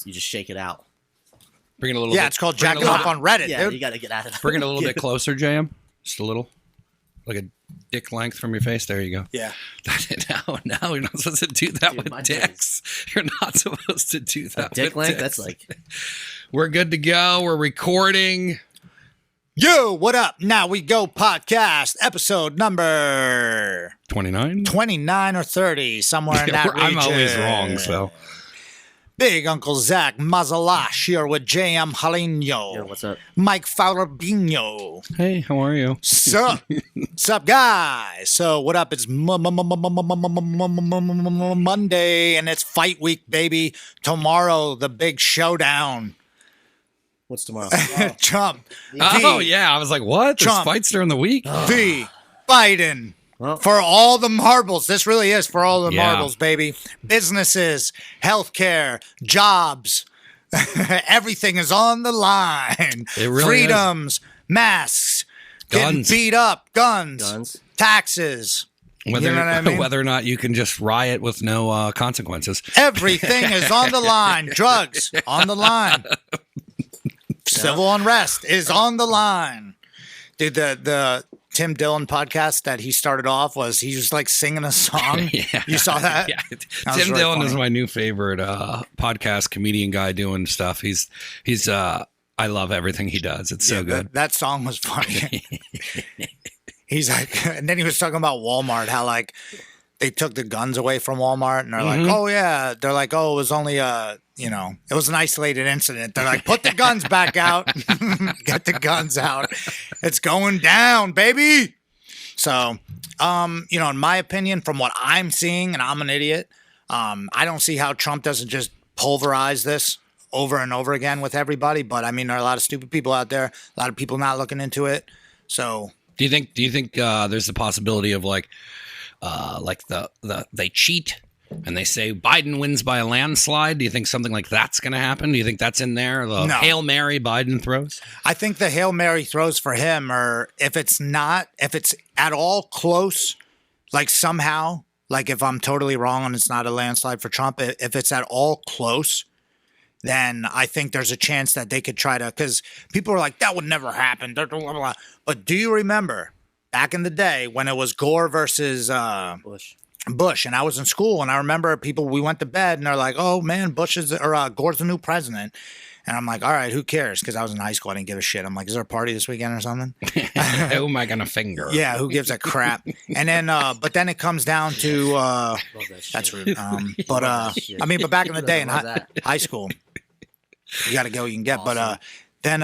you just shake it out. Bring it a little. Yeah, bit, it's called jacking off on Reddit, Yeah, dude. you got to get out of it. Bring it a little bit closer, JM. Just a little, like a dick length from your face. There you go. Yeah. Now you're not supposed to do that Dude, my with dicks. You're not supposed to do that. Dick with length. dicks. That's like We're good to go. We're recording. Yo, what up? Now we go podcast episode number 29. 29 or 30, somewhere in that region. I'm always wrong, so. Big Uncle Zach Mazalash here with JM Halino. yo, what's up? Mike Fowler-Bino. Hey, how are you? Sup? Sup, guys? So, what up? It's Monday, and it's fight week, baby. Tomorrow, the big showdown. What's tomorrow? Trump. Oh, yeah. I was like, what? There's Trump. fights during the week? V. Biden. Well, For all the marbles. This really is for all the Yeah. marbles, baby. Businesses, healthcare, jobs. Everything is on the line. It really Freedoms, masks, getting Guns. beat up, guns, guns. taxes. Whether, You know what I mean? whether or not you can just riot with no consequences. Everything is on the line. Drugs on the line. Civil unrest is on the line. Dude, the Tim Dillon podcast that he started off was he was like singing a song. Yeah. You saw that? Yeah. was Tim really Dillon is funny. my new favorite podcast comedian guy doing stuff. He's I love everything he does. It's so Yeah, good. That song was funny. He's like, and then he was talking about Walmart, how like they took the guns away from Walmart, and they're like, oh yeah, they're like, oh, it was only it was an isolated incident. They're like, put the guns back out, get the guns out. It's going down, baby. So, in my opinion, from what I'm seeing, and I'm an idiot, I don't see how Trump doesn't just pulverize this over and over again with everybody. But I mean, there are a lot of stupid people out there, a lot of people not looking into it. So, Do you think there's the possibility of like they cheat and they say Biden wins by a landslide? Do you think something like that's going to happen? Do you think that's in there? The No. Hail Mary Biden throws? I think the Hail Mary throws for him, or if it's at all close, like somehow, like if I'm totally wrong and it's not a landslide for Trump, if it's at all close, then I think there's a chance that they could try to, because people are like, that would never happen. Blah, blah, blah. But do you remember back in the day when it was Gore versus Bush, and I was in school, and I remember we went to bed, and they're like, "Oh man, Gore's the new president," and I'm like, "All right, who cares?" Because I was in high school, I didn't give a shit. I'm like, "Is there a party this weekend or something?" Who am I going to finger? Yeah, who gives a crap? And then, but then it comes down to Love that shit. that's rude. But but back in the day in Love that. high school, you got to go, you can get. But Awesome. then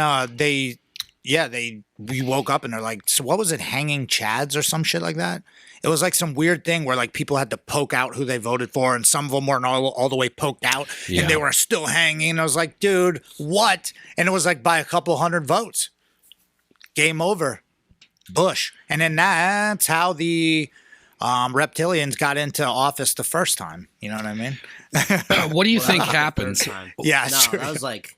we woke up and they're like, so what was it, hanging chads or some shit like that? It was like some weird thing where like people had to poke out who they voted for, and some of them weren't all the way poked out, Yeah. and they were still hanging. And I was like, dude, what? And it was like by a couple hundred votes. Game over. Bush. And then that's how the reptilians got into office the first time. You know what I mean? What do you Well, think that was the happens? third time. Yeah, no, sure. that was like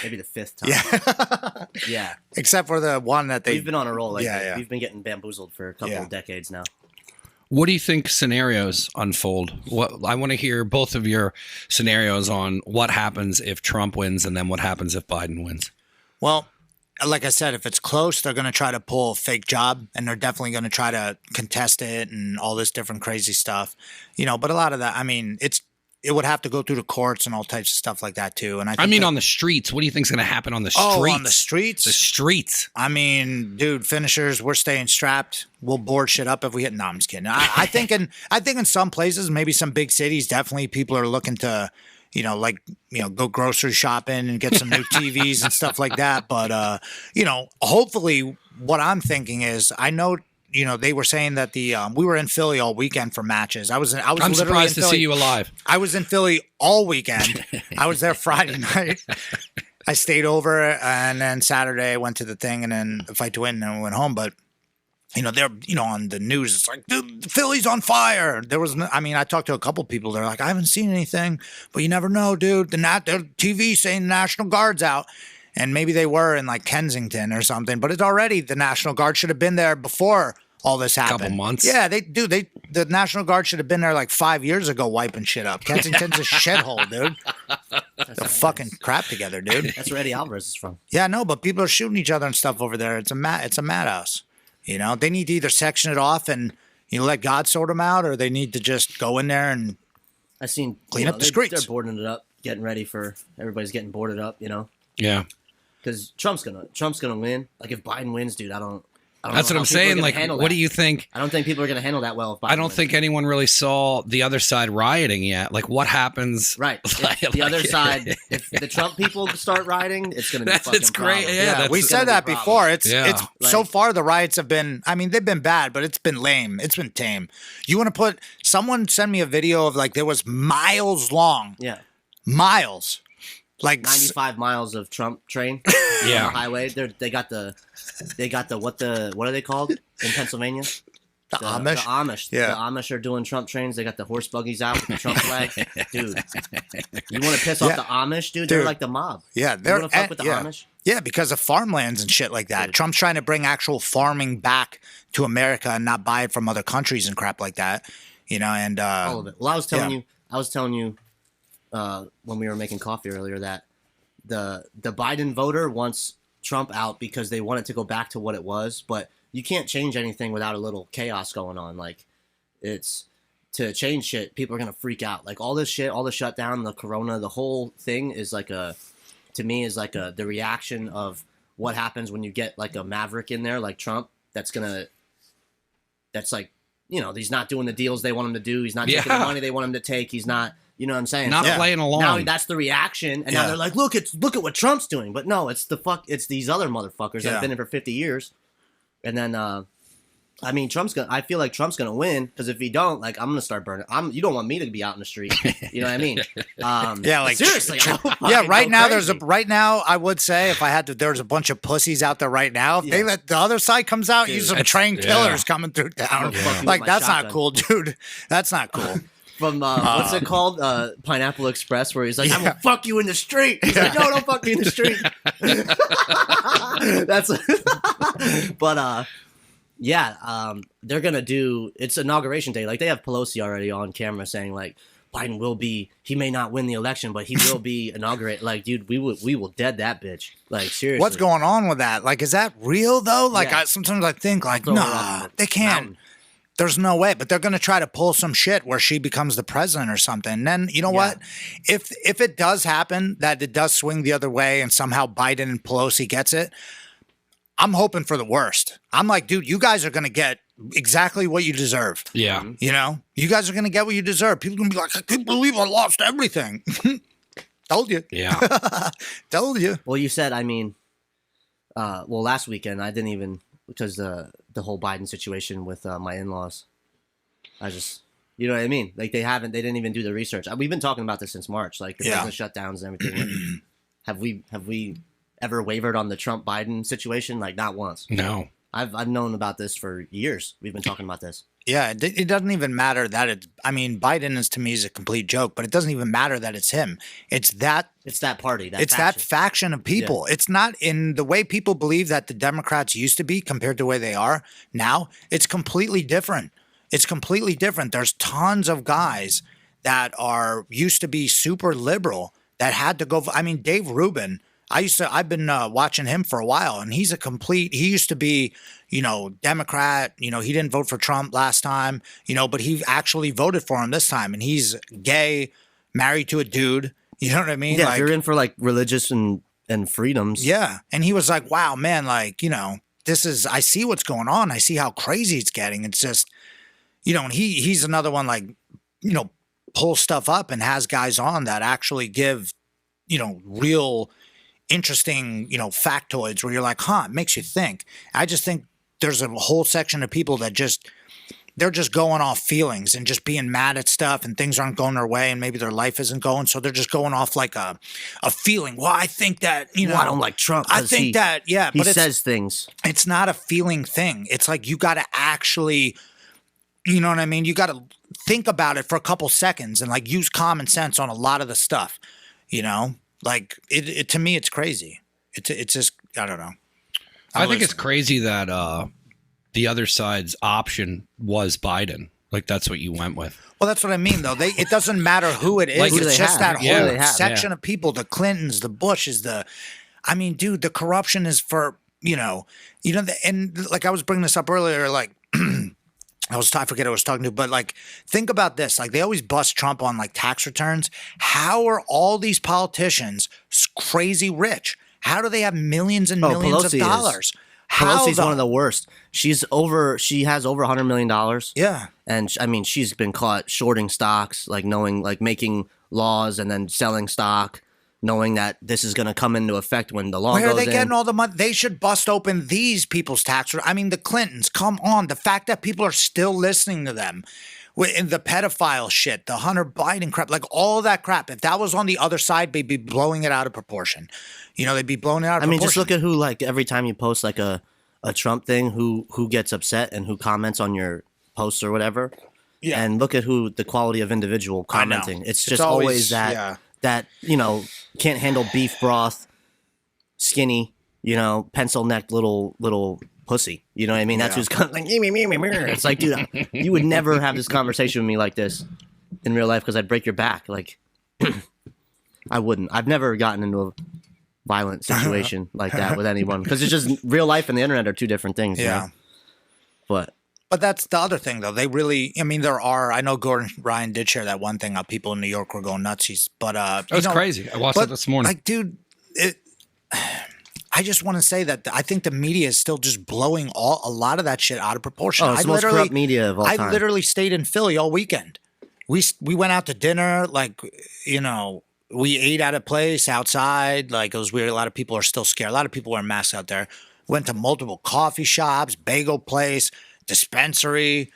maybe the fifth time. Yeah. Yeah. Except for the one that We've been on a roll. Like Yeah. We've been getting bamboozled for a couple Yeah. of decades now. What do you think scenarios unfold? I want to hear both of your scenarios on what happens if Trump wins and then what happens if Biden wins. Well, like I said, if it's close, they're going to try to pull a fake job, and they're definitely going to try to contest it and all this different crazy stuff. But a lot of that, I mean, it would have to go through the courts and all types of stuff like that too. And I mean, on the streets, what do you think is going to happen on the streets? oh, on the streets. The streets. I mean, dude, finishers, we're staying strapped. We'll board shit up if we hit. No, I'm just kidding. I think in some places, maybe some big cities, definitely people are looking to, go grocery shopping and get some new TVs and stuff like that. But hopefully, what I'm thinking is, I know. They were saying that we were in Philly all weekend for matches. I was I'm literally surprised in to Philly. see you alive. I was in Philly all weekend. I was there Friday night. I stayed over, and then Saturday I went to the thing, and then Fight to Win, and then we went home. But they're on the news. It's like, dude, Philly's on fire. There was, I talked to a couple people. They're like, I haven't seen anything, but you never know, dude. The TV saying the National Guard's out. And maybe they were in like Kensington or something, but it's already the National Guard should have been there before all this happened. Couple months. Yeah, the National Guard should have been there like 5 years ago wiping shit up. Kensington's a shithole, dude. The fucking crap together, dude. That's where Eddie Alvarez is from. Yeah, no, but people are shooting each other and stuff over there. It's a madhouse. You know, they need to either section it off and let God sort them out, or they need to just go in there and I seen Clean up the they're streets. boarding it up, getting ready for everybody's getting boarded up. Yeah. Because Trump's gonna win. Like if Biden wins, dude, I don't That's know what how I'm people are saying. gonna Like, handle what that. do you think? I don't think people are gonna handle that well. If Biden I don't wins. think anyone really saw the other side rioting yet. Like, what happens? Right. If Like- the other side, if the Trump people start rioting, it's gonna be That's- fucking it's great. problem. Yeah, yeah, that's we gonna said be that a problem. before. It's Yeah. so Like- far the riots have been. I mean, they've been bad, but it's been lame. It's been tame. You want to put someone send me a video of like there was miles long, Yeah. miles, like 95 miles of Trump train Yeah. on the highway. They got the what are they called in Pennsylvania? the Amish. The Amish. Yeah. The Amish are doing Trump trains. They got the horse buggies out with the Trump flag. Dude, you want to piss off Yeah. the Amish, dude? They're Dude. like the mob. Yeah, You they're want to fuck with the yeah. Amish? Yeah, because of farmlands and shit like that. Dude. Trump's trying to bring actual farming back to America and not buy it from other countries and crap like that. You know, and All of it. Well, I was telling yeah. you when we were making coffee earlier that the Biden voter wants Trump out because they want it to go back to what it was, but you can't change anything without a little chaos going on. Like it's to change shit, people are gonna freak out. Like all this shit, all the shutdown, the corona, the whole thing is like the reaction of what happens when you get like a maverick in there like Trump that's like, you know, he's not doing the deals they want him to do. He's not taking the Yeah. money they want him to take. He's not, you know what I'm saying? Not Yeah. playing along. Now that's the reaction, and now Yeah. they're like, look at what Trump's doing. But no, it's these other motherfuckers that Yeah. have been in for 50 years. And then, I mean, I feel like Trump's gonna win because if he don't, like, I'm gonna start burning. You don't want me to be out in the street. You know what I mean? Yeah, like seriously. I will yeah, fucking right go now crazy. right now I would say if I had to, there's a bunch of pussies out there right now. If they Yeah. let the other side comes out, Dude, use some that's- trained yeah. killers coming through town. Yeah. Fuck you Like with my that's not shotgun. cool, dude. That's not cool. From what's it called? Pineapple Express, where he's like, "I'm Yeah. gonna fuck you in the street." He's like, "No, don't fuck me in the street." That's, but yeah, they're gonna do. It's inauguration day. Like they have Pelosi already on camera saying like, Biden will be. He may not win the election, but he will be inaugurated. Like, dude, we will dead that bitch. Like seriously, What's going on with that? Like, is that real though? Like, Yeah. sometimes I think like, Throw her nah, off the they can't. mountain. There's no way, but they're going to try to pull some shit where she becomes the president or something. And then you know Yeah. what? If it does happen that it does swing the other way and somehow Biden and Pelosi gets it, I'm hoping for the worst. I'm like, dude, you guys are going to get exactly what you deserve. Yeah. You know, you guys are going to get what you deserve. People are going to be like, I can't believe I lost everything. Told you. Yeah. Told you. Well, you said, I mean, well, last weekend I didn't even because the whole Biden situation with my in-laws. I just, you know what I mean? Like they didn't even do the research. We've been talking about this since March, like the Yeah. business shutdowns and everything. Have we ever wavered on the Trump Biden situation? Like not once. No. I've known about this for years. We've been talking about this. Yeah, it doesn't even matter that it's. I mean, Biden is to me is a complete joke, but it doesn't even matter that it's him. It's that. It's that party. It's that faction of people. It's not in the way people believe that the Democrats used to be compared to the way they are now. It's completely different. It's completely different. There's tons of guys that are used to be super liberal that had to go. I mean, Dave Rubin. I've been watching him for a while, and he's he used to be, you know, Democrat. You know, he didn't vote for Trump last time, you know, but he actually voted for him this time, and he's gay, married to a dude. You know what I mean? Yeah, Like, if you're in for like religious and freedoms. yeah. And he was like, wow, man, like, you know, I see what's going on. I see how crazy it's getting. It's just, you know, and he's another one like, you know, pulls stuff up and has guys on that actually give, you know, real interesting, you know, factoids where you're like, huh, it makes you think. I just think there's a whole section of people that they're just going off feelings and just being mad at stuff and things aren't going their way and maybe their life isn't going. So they're just going off like a feeling. Well, I think that, you know, Well, I don't like Trump. I 'cause think that, yeah, he but says things. it's not a feeling thing. It's like you got to actually, you know what I mean? You got to think about it for a couple seconds and like use common sense on a lot of the stuff, you know? Like it to me, it's crazy. It's just, I don't know. I think it's crazy that the other side's option was Biden. Like that's what you went with. Well, that's what I mean, though. It doesn't matter who it is. Like, who It's they just have. that Yeah, whole they have, section of people, the Clintons, the Bushes, I mean, dude, the corruption is for, and like I was bringing this up earlier, like, I forget who I was talking to, but like, think about this. Like, they always bust Trump on like tax returns. How are all these politicians crazy rich? How do they have millions and millions Pelosi of is. dollars? How Pelosi's one though? of the worst. She has over $100 million. Yeah. And I mean, she's been caught shorting stocks, like making laws and then selling stock, knowing that this is going to come into effect when the law Where are goes they in. getting all the money? They should bust open these people's tax. I mean, the Clintons, come on. The fact that people are still listening to them. In the pedophile shit, the Hunter Biden crap, like all that crap. If that was on the other side, they'd be blowing it out of proportion. They'd be blowing it out of I mean, proportion. just look at who, like, every time you post like a Trump thing, who gets upset and who comments on your posts or whatever. Yeah. And look at who the quality of individual commenting. It's just always- always that yeah. that can't handle beef broth, skinny, pencil neck little pussy. You know what I mean? That's Yeah. who's kind of like me. It's like, dude, you would never have this conversation with me like this in real life because I'd break your back. Like, I wouldn't. I've never gotten into a violent situation like that with anyone because it's just real life and the internet are two different things. you Yeah. know? But that's the other thing, though. They really, I know Gordon Ryan did share that one thing. People in New York were going nutsies, but That was crazy. I watched it this morning. Like, dude, I just want to say that I think the media is still just blowing a lot of that shit out of proportion. it's the most corrupt media of all I time. literally stayed in Philly all weekend. We went out to dinner, like, we ate at a place outside. Like, it was weird. A lot of people are still scared. A lot of people wearing masks out there. Went to multiple coffee shops, bagel place, dispensary,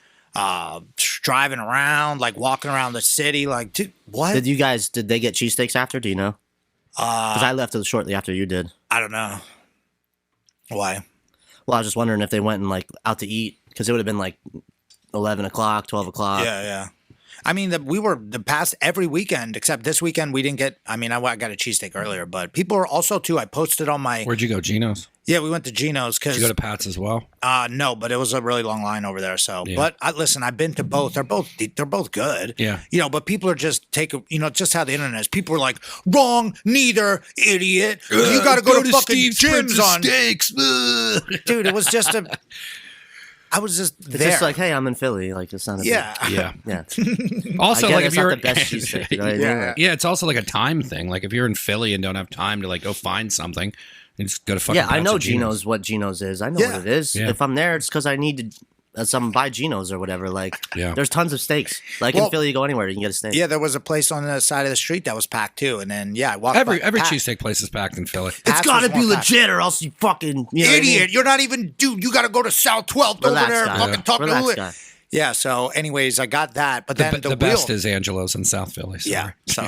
driving around, like walking around the city. Like, dude, what? did they get cheesesteaks after? Do you know? Because I left shortly after you did. I don't know. Why? Well, I was just wondering if they went and like out to eat because it would have been like 11 o'clock, 12 o'clock. Yeah. I mean, we were the past every weekend except this weekend. We didn't get. I mean, I got a cheesesteak earlier, but people are also too. I posted on my. Where'd you go, Geno's? Yeah, we went to Geno's because. Did you go to Pat's as well? No, but it was a really long line over there. So, Yeah. but listen, I've been to both. They're both good. Yeah. But people are just just how the internet is. People are like, wrong, neither, idiot. You got to go to fucking gyms on. Steaks. Dude, it was just I was just It's there. just like, hey, I'm in Philly. Like, it's not a yeah. Yeah. yeah. Also, I get like it's if you're not the best cheesesteak. You know what I mean? Yeah. Like, yeah, it's also like a time thing. Like if you're in Philly and don't have time to like go find something, you just go to fucking. yeah, I Pat's know or Geno's what Geno's is. I know Yeah. what it is. Yeah. If I'm there, it's because I need to buy Geno's or whatever. Like, Yeah. there's tons of steaks. Like Well, in Philly, you go anywhere, you can get a steak. Yeah, there was a place on the side of the street that was packed too, and then I walked Every by every Pat- cheesesteak place is packed in Philly. It's Pat's got to was be more packed. legit, or else you fucking you know what I mean? Idiot, you're not even, dude. You got to go to South 12th over Relax, there. guy. Fucking talk to Relax, who. guy. Yeah. So, anyways, I got that, but The, then the best is Angelo's in South Philly. Sorry. yeah. So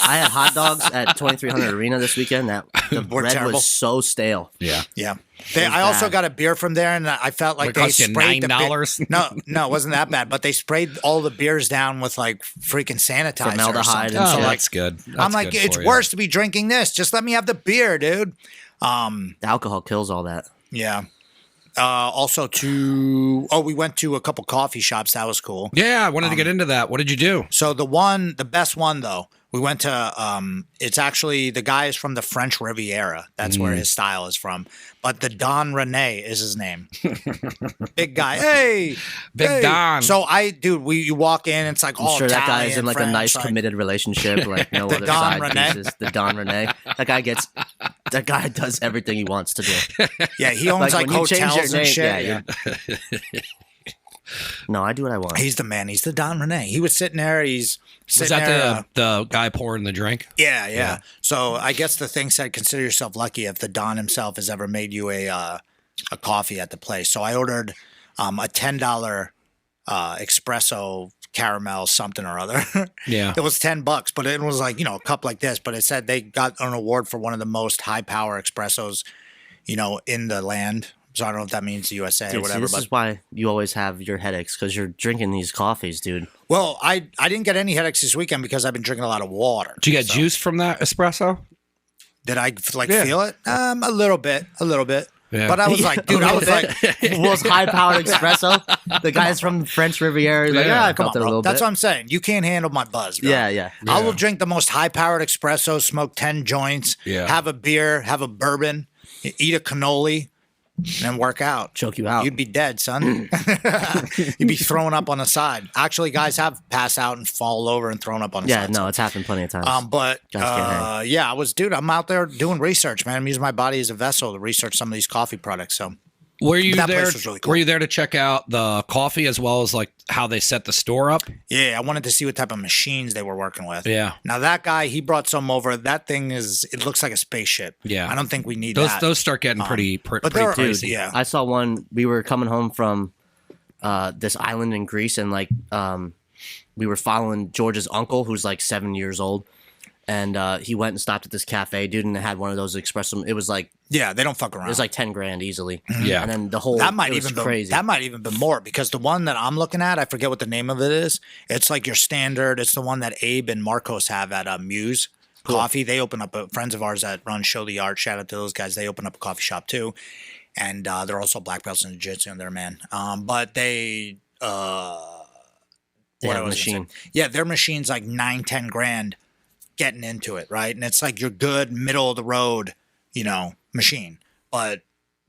I had hot dogs at 2300 Arena this weekend. That the Were bread terrible. was so stale. Yeah. yeah. I also bad. got a beer from there, and I felt like It they cost you sprayed the $9? No, it wasn't that bad. But they sprayed all the beers down with like freaking sanitizer or Formaldehyde something. and Oh, shit. So, that's good. That's I'm like, good it's for you. worse to be drinking this. Just let me have the beer, dude. The alcohol kills all that. Yeah. Also, we went to a couple coffee shops. That was cool. Yeah, I wanted to get into that. What did you do? So the best one though, we went to. It's actually the guy is from the French Riviera. That's where his style is from. But the Don Rene is his name. Big guy. Hey, Big hey. Don. So you walk in, it's like I'm all sure that guy Italian, is in like French, a nice like- committed relationship, like no The other Don side Rene? pieces. The Don Rene. That guy does everything he wants to do. Yeah, he owns like when you change hotels your and name- shit. yeah. No, I do what I want. He's the man. He's the Don Rene. He was sitting there. He's Was sitting that there. the guy pouring the drink? Yeah. So I guess the thing said, consider yourself lucky if the Don himself has ever made you a coffee at the place. So I ordered a $10 espresso caramel something or other. Yeah. It was $10, but it was like, a cup like this, but it said they got an award for one of the most high power espressos, in the land. So I don't know if that means the USA Dude, or see, whatever. this But is why you always have your headaches because you're drinking these coffees, dude. well, I didn't get any headaches this weekend because I've been drinking a lot of water. Did you get juice from that espresso? Did I Yeah. feel it? A little bit. Yeah. But I was like, dude, I was like, most high-powered espresso. The guy's from the French Riviera. He's like, Yeah. yeah, I come felt on, it a bro. little That's bit. what I'm saying. You can't handle my buzz, bro. Yeah. I will drink the most high-powered espresso, smoke 10 joints, Yeah. have a beer, have a bourbon, eat a cannoli, and then work out. Choke you out. You'd be dead, son. You'd be throwing up on the side. Actually, guys have passed out and fall over and thrown up on the Yeah, side. no, it's happened plenty of times. But Guys can't yeah, I'm out there doing research, man. I'm using my body as a vessel to research some of these coffee products. So Were you that there? place was really cool. Were you there to check out the coffee as well as like how they set the store up? yeah, I wanted to see what type of machines they were working with. Yeah. Now that guy, he brought some over. That thing it looks like a spaceship. Yeah. I don't think we need Those that. those start getting pretty but pretty they're- crazy. yeah. I saw one. We were coming home from this island in Greece, and like we were following George's uncle, who's like 7 years old, and he went and stopped at this cafe, dude, and it had one of those espresso. It was like Yeah, they don't fuck around. it was like 10 grand easily. Yeah. and then the whole that might it was even crazy. be, that might even be more because the one that I'm looking at, I forget what the name of it is. It's like your standard. It's the one that Abe and Marcos have at Muse Coffee. They open up friends of ours that run Show the Art. Shout out to those guys. They open up a coffee shop too, and they're also black belts in jiu-jitsu and they're man. But they They what have a was I gonna machine. say? Yeah, their machine's like 9-10 grand getting into it, right? And it's like your good middle of the road, machine. But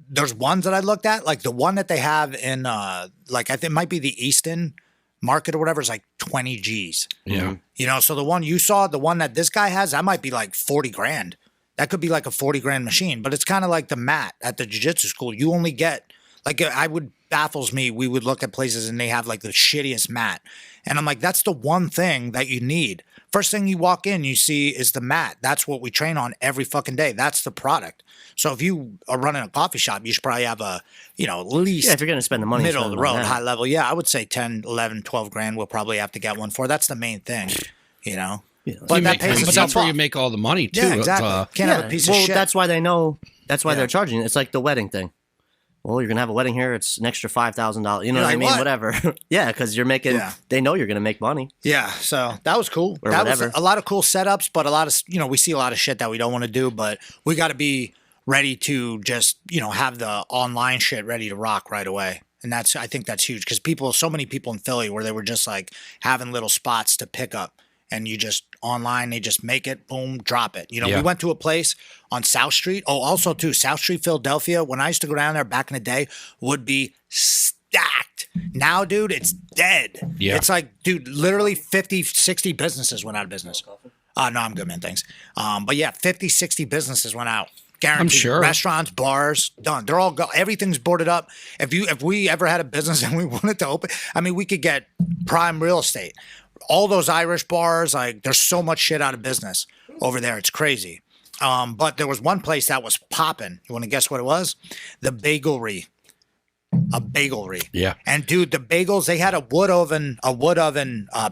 there's ones that I looked at, like the one that they have in like I think it might be the Easton market or whatever is like 20 G's. Yeah. So the one you saw, the one that this guy has, that might be like 40 grand. That could be like a 40 grand machine, but it's kind of like the mat at the jiu-jitsu school. You only get like baffles me. We would look at places and they have like the shittiest mat. And I'm like, that's the one thing that you need. First thing you walk in, you see is the mat. That's what we train on every fucking day. That's the product. So if you are running a coffee shop, you should probably have a, at least Yeah, if you're gonna spend the money, middle of spend the it on road, that. high level. Yeah, I would say 10, 11, 12 grand we'll probably have to get one for. That's the main thing, Yeah. But You that make- pays but itself that's where off. you make all the money too. Yeah, exactly. Can't have a piece of shit. That's why they know. That's why Yeah. they're charging. It's like the wedding thing. Well, you're gonna have a wedding here. It's an extra $5,000. You know You're what I like, mean? what? Whatever. Yeah, because you're making. Yeah. They know you're gonna make money. Yeah, so that was cool. Or That whatever. was a lot of cool setups, but a lot of we see a lot of shit that we don't want to do, but we got to be ready to just have the online shit ready to rock right away. And I think that's huge because so many people in Philly where they were just like having little spots to pick up, and you just online they just make it, boom, drop it. Yeah. We went to a place on South Street. Oh, also too, South Street, Philadelphia. When I used to go down there back in the day, would be stacked. Now, dude, it's dead. Yeah. It's like, dude, literally 50, 60 businesses went out of business. No, I'm good, man. Thanks. But yeah, 50, 60 businesses went out. Guaranteed. I'm sure. Restaurants, bars, done. They're all everything's boarded up. If we ever had a business and we wanted to open, I mean, we could get prime real estate. All those Irish bars, like there's so much shit out of business over there. It's crazy. But there was one place that was popping. You want to guess what it was? The Bagelry. A bagelry. Yeah. And dude, the bagels, they had a wood oven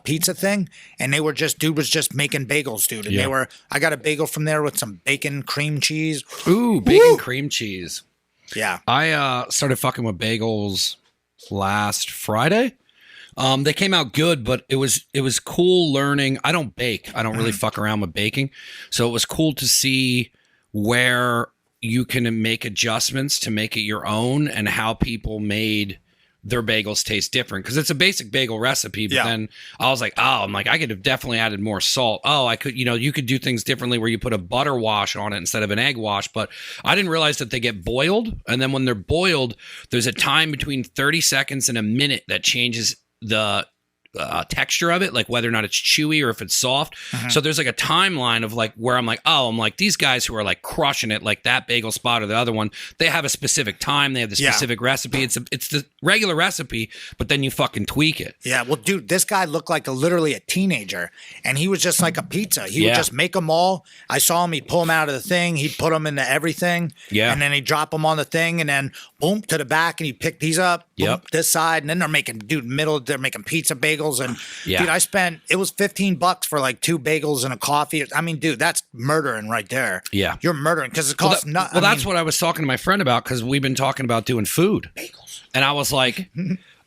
pizza thing, and dude was just making bagels, dude. And Yeah. I got a bagel from there with some bacon, cream cheese. Ooh, bacon cream cheese. Yeah. I started fucking with bagels last Friday. They came out good, but it was cool learning. I don't bake. I don't really fuck around with baking. So it was cool to see where you can make adjustments to make it your own and how people made their bagels taste different. Because it's a basic bagel recipe, but Yeah. then I was like, I could have definitely added more salt. Oh, I could, you could do things differently where you put a butter wash on it instead of an egg wash. But I didn't realize that they get boiled. And then when they're boiled, there's a time between 30 seconds and a minute that changes the texture of it, like whether or not it's chewy or if it's soft. So there's like a timeline of like where I'm like these guys who are like crushing it, like that bagel spot or the other one, they have a specific time, they have the Yeah. specific recipe. It's the regular recipe, but then you fucking tweak it. Yeah, well, dude, this guy looked like literally a teenager, and he was just like a pizza. He would Yeah. just make them all. I saw him. He'd pull them out of the thing. He'd put them into everything. Yeah. And then he'd drop them on the thing, and then boom to the back, and he'd pick these up. Boom, Yep. this side, and then they're making they're making pizza bagels, and Yeah. dude, it was $15 for like 2 bagels and a coffee. I mean, dude, that's murdering right there. Yeah. You're murdering because it costs nothing. That's what I was talking to my friend about because we've been talking about doing food. Bagels. And I was like,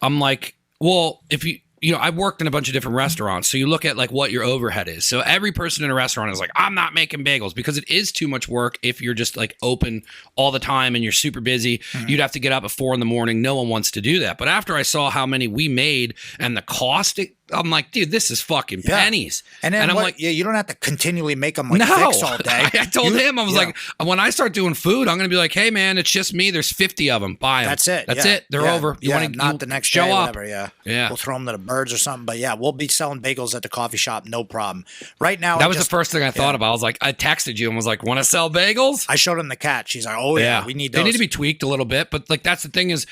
I'm like, well, if you I've worked in a bunch of different restaurants. So you look at like what your overhead is. So every person in a restaurant is like, I'm not making bagels because it is too much work. If you're just like open all the time and you're super busy, you'd have to get up at 4 a.m. No one wants to do that. But after I saw how many we made and the cost, I'm like, dude, this is fucking pennies. And then I'm like, you don't have to continually make them like no, fix all day. I told him, I was like, when I start doing food, I'm going to be like, hey man, it's just me. There's 50 of them. Buy them. That's it. That's it. They're over. You want to not the next show day, up. whatever. Yeah. Yeah. We'll throw them to the birds or something. But yeah, we'll be selling bagels at the coffee shop. No problem. Right now. That was the first thing I thought about. I was like, I texted you and was like, want to sell bagels? I showed him the cat. She's like, oh yeah, we need those. They need to be tweaked a little bit. But like, that's the thing is,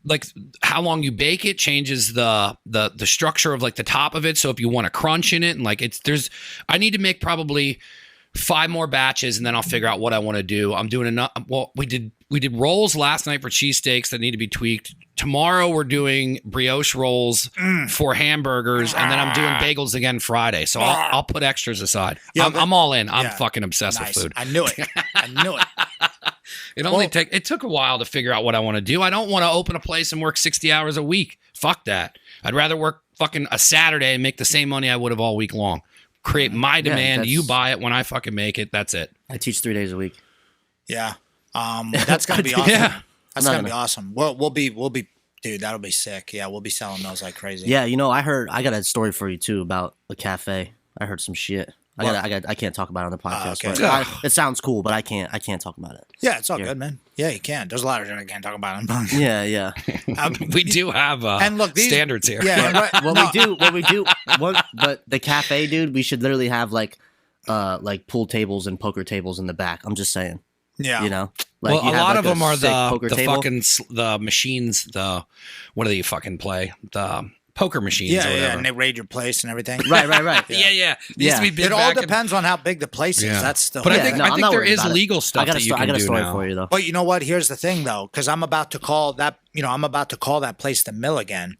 like how long you bake it changes the structure of like the top of it. So if you want a crunch in it and like I need to make probably 5 more batches and then I'll figure out what I want to do. I'm doing enough. Well, we did rolls last night for cheesesteaks that need to be tweaked. Tomorrow we're doing brioche rolls for hamburgers, and then I'm doing bagels again Friday. So I'll put extras aside. Yeah, I'm all in. I'm fucking obsessed with food. I knew it. I knew it. It took a while to figure out what I want to do. I don't want to open a place and work 60 hours a week. Fuck that. I'd rather work fucking a Saturday and make the same money I would have all week long. Create my demand. You buy it when I fucking make it. That's it. I teach 3 days a week. Yeah. That's gonna be awesome. Yeah. That's gonna be awesome. We'll be dude, that'll be sick. Yeah, we'll be selling those like crazy. Yeah, I got a story for you too about a cafe. I heard some shit. I can't talk about it on the podcast. Okay. But it sounds cool, but I can't talk about it. Yeah, it's all good, man. Yeah, you can. There's a lot of shit I can't talk about. Yeah. We do have and look, standards here. Yeah, what we do. But the cafe, dude, we should literally have like pool tables and poker tables in the back. I'm just saying. Yeah. Like well, a lot of them are the table. fucking the machines. What do you fucking play? The poker machines. Yeah, or whatever. and they raid your place and everything. Right. Yeah. Used to be big it all back in- depends on how big the place is. That's still. But Yeah, I think I'm not there worried is about it. legal stuff that you can do I got a story now. for you though. But you know what? Here's the thing though, because I'm about to call that. I'm about to call that place the Mill again.